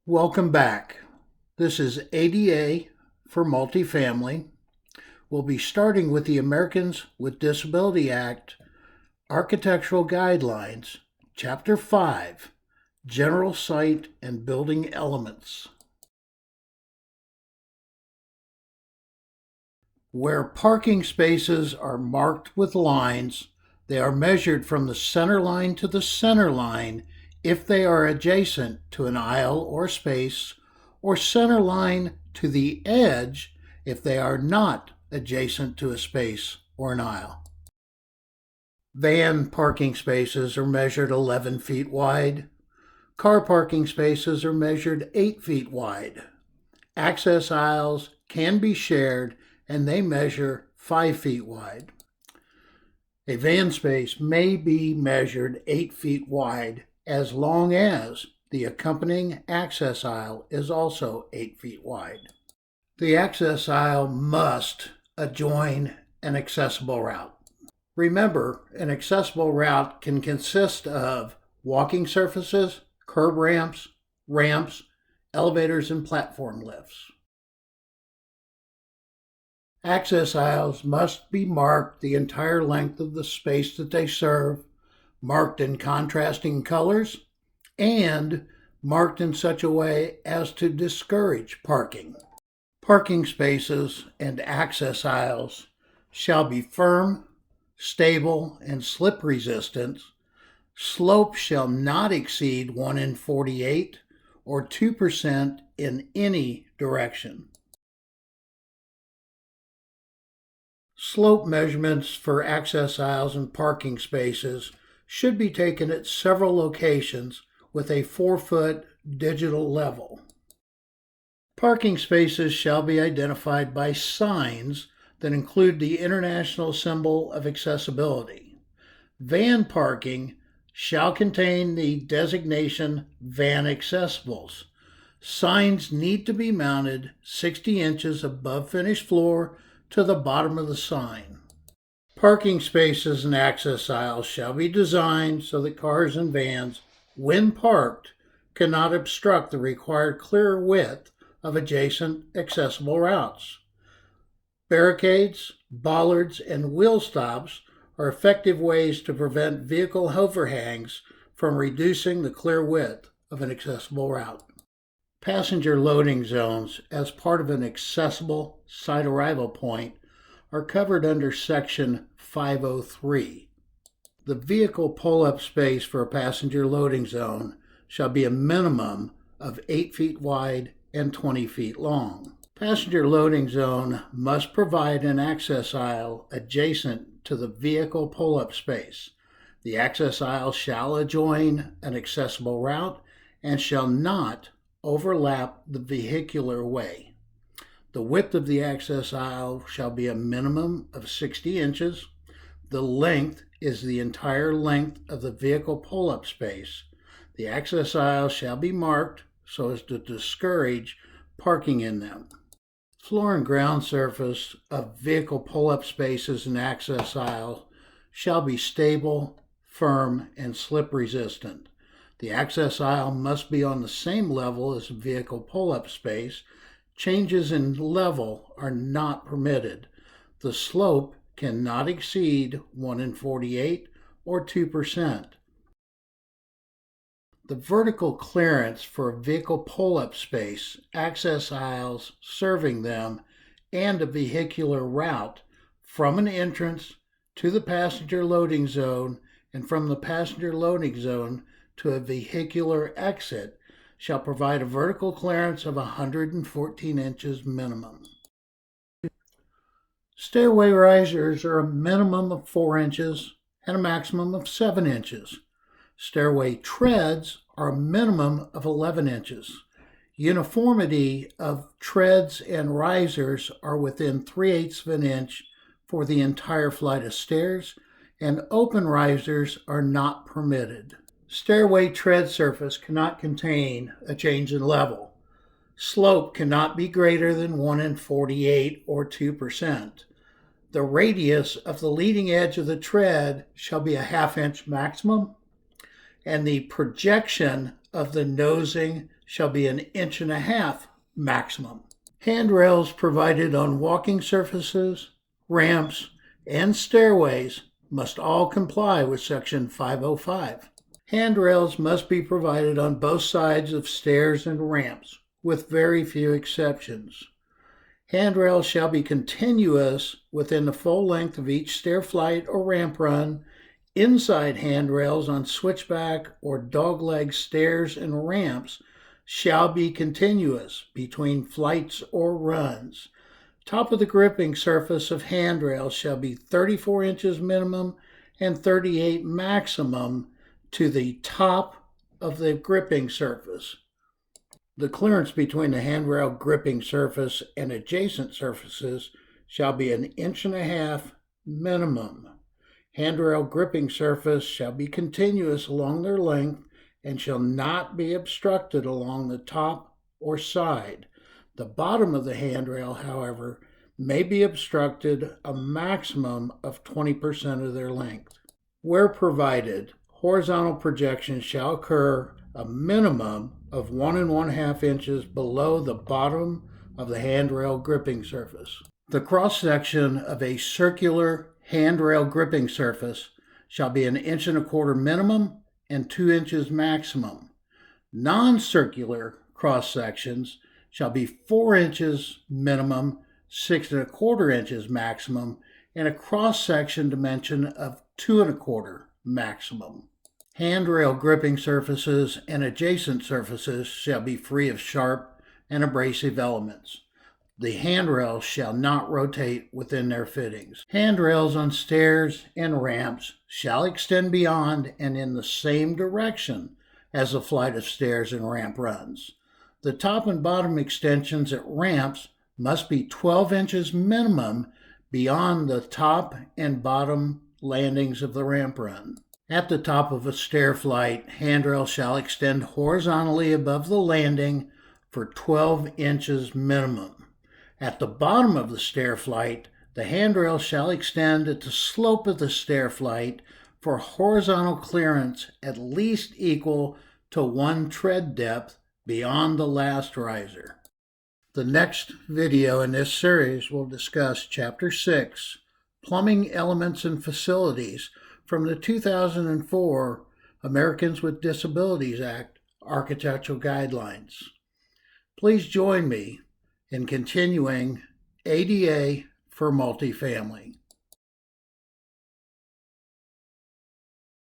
Welcome back. This is ADA for multifamily. We'll be starting with the Americans with Disability Act Architectural Guidelines, Chapter 5, General Site and Building Elements. Where parking spaces are marked with lines, they are measured from the center line to the center line if they are adjacent to an aisle or space, or center line to the edge if they are not adjacent to a space or an aisle. Van parking spaces are measured 11 feet wide. Car parking spaces are measured 8 feet wide. Access aisles can be shared and they measure 5 feet wide. A van space may be measured 8 feet wide as long as the accompanying access aisle is also 8 feet wide. The access aisle must adjoin an accessible route. Remember, an accessible route can consist of walking surfaces, curb ramps, elevators, and platform lifts. Access aisles must be marked the entire length of the space that they serve, marked in contrasting colors, and marked in such a way as to discourage parking. Parking spaces and access aisles shall be firm, stable, and slip resistant. Slope shall not exceed 1 in 48 or 2% in any direction. Slope measurements for access aisles and parking spaces should be taken at several locations with a 4-foot digital level. Parking spaces shall be identified by signs that include the international symbol of accessibility. Van parking shall contain the designation Van Accessibles. Signs need to be mounted 60 inches above finished floor to the bottom of the sign. Parking spaces and access aisles shall be designed so that cars and vans, when parked, cannot obstruct the required clear width of adjacent accessible routes. Barricades, bollards, and wheel stops are effective ways to prevent vehicle overhangs from reducing the clear width of an accessible route. Passenger loading zones, as part of an accessible site arrival point, are covered under Section 503. The vehicle pull-up space for a passenger loading zone shall be a minimum of 8 feet wide and 20 feet long. Passenger loading zone must provide an access aisle adjacent to the vehicle pull-up space. The access aisle shall adjoin an accessible route and shall not overlap the vehicular way. The width of the access aisle shall be a minimum of 60 inches. The length is the entire length of the vehicle pull-up space. The access aisle shall be marked so as to discourage parking in them. Floor and ground surface of vehicle pull-up spaces and access aisles shall be stable, firm, and slip resistant. The access aisle must be on the same level as the vehicle pull-up space. Changes in level are not permitted. The slope cannot exceed 1 in 48 or 2%. The vertical clearance for a vehicle pull-up space, access aisles serving them, and a vehicular route from an entrance to the passenger loading zone and from the passenger loading zone to a vehicular exit shall provide a vertical clearance of 114 inches minimum. Stairway risers are a minimum of 4 inches and a maximum of 7 inches. Stairway treads are a minimum of 11 inches. Uniformity of treads and risers are within 3/8 of an inch for the entire flight of stairs, and open risers are not permitted. Stairway tread surface cannot contain a change in level. Slope cannot be greater than 1 in 48 or 2%. The radius of the leading edge of the tread shall be a 1/2 inch maximum, and the projection of the nosing shall be 1.5 inches maximum. Handrails provided on walking surfaces, ramps, and stairways must all comply with Section 505. Handrails must be provided on both sides of stairs and ramps, with very few exceptions. Handrails shall be continuous within the full length of each stair flight or ramp run. Inside handrails on switchback or dogleg stairs and ramps shall be continuous between flights or runs. Top of the gripping surface of handrails shall be 34 inches minimum and 38 maximum to the top of the gripping surface. The clearance between the handrail gripping surface and adjacent surfaces shall be 1.5 inches minimum. Handrail gripping surface shall be continuous along their length and shall not be obstructed along the top or side. The bottom of the handrail, however, may be obstructed a maximum of 20% of their length. Where provided, horizontal projection shall occur a minimum of 1.5 inches below the bottom of the handrail gripping surface. The cross-section of a circular handrail gripping surface shall be 1.25 inches minimum and 2 inches maximum. Non-circular cross-sections shall be 4 inches minimum, 6.25 inches maximum, and a cross-section dimension of 2.25 maximum. Handrail gripping surfaces and adjacent surfaces shall be free of sharp and abrasive elements. The handrails shall not rotate within their fittings. Handrails on stairs and ramps shall extend beyond and in the same direction as the flight of stairs and ramp runs. The top and bottom extensions at ramps must be 12 inches minimum beyond the top and bottom landings of the ramp run. At the top of a stair flight, handrails shall extend horizontally above the landing for 12 inches minimum. At the bottom of the stair flight, the handrail shall extend at the slope of the stair flight for horizontal clearance at least equal to 1 tread depth beyond the last riser. The next video in this series will discuss Chapter 6, Plumbing Elements and Facilities, from the 2004 Americans with Disabilities Act Architectural Guidelines. Please join me in continuing ADA for multifamily.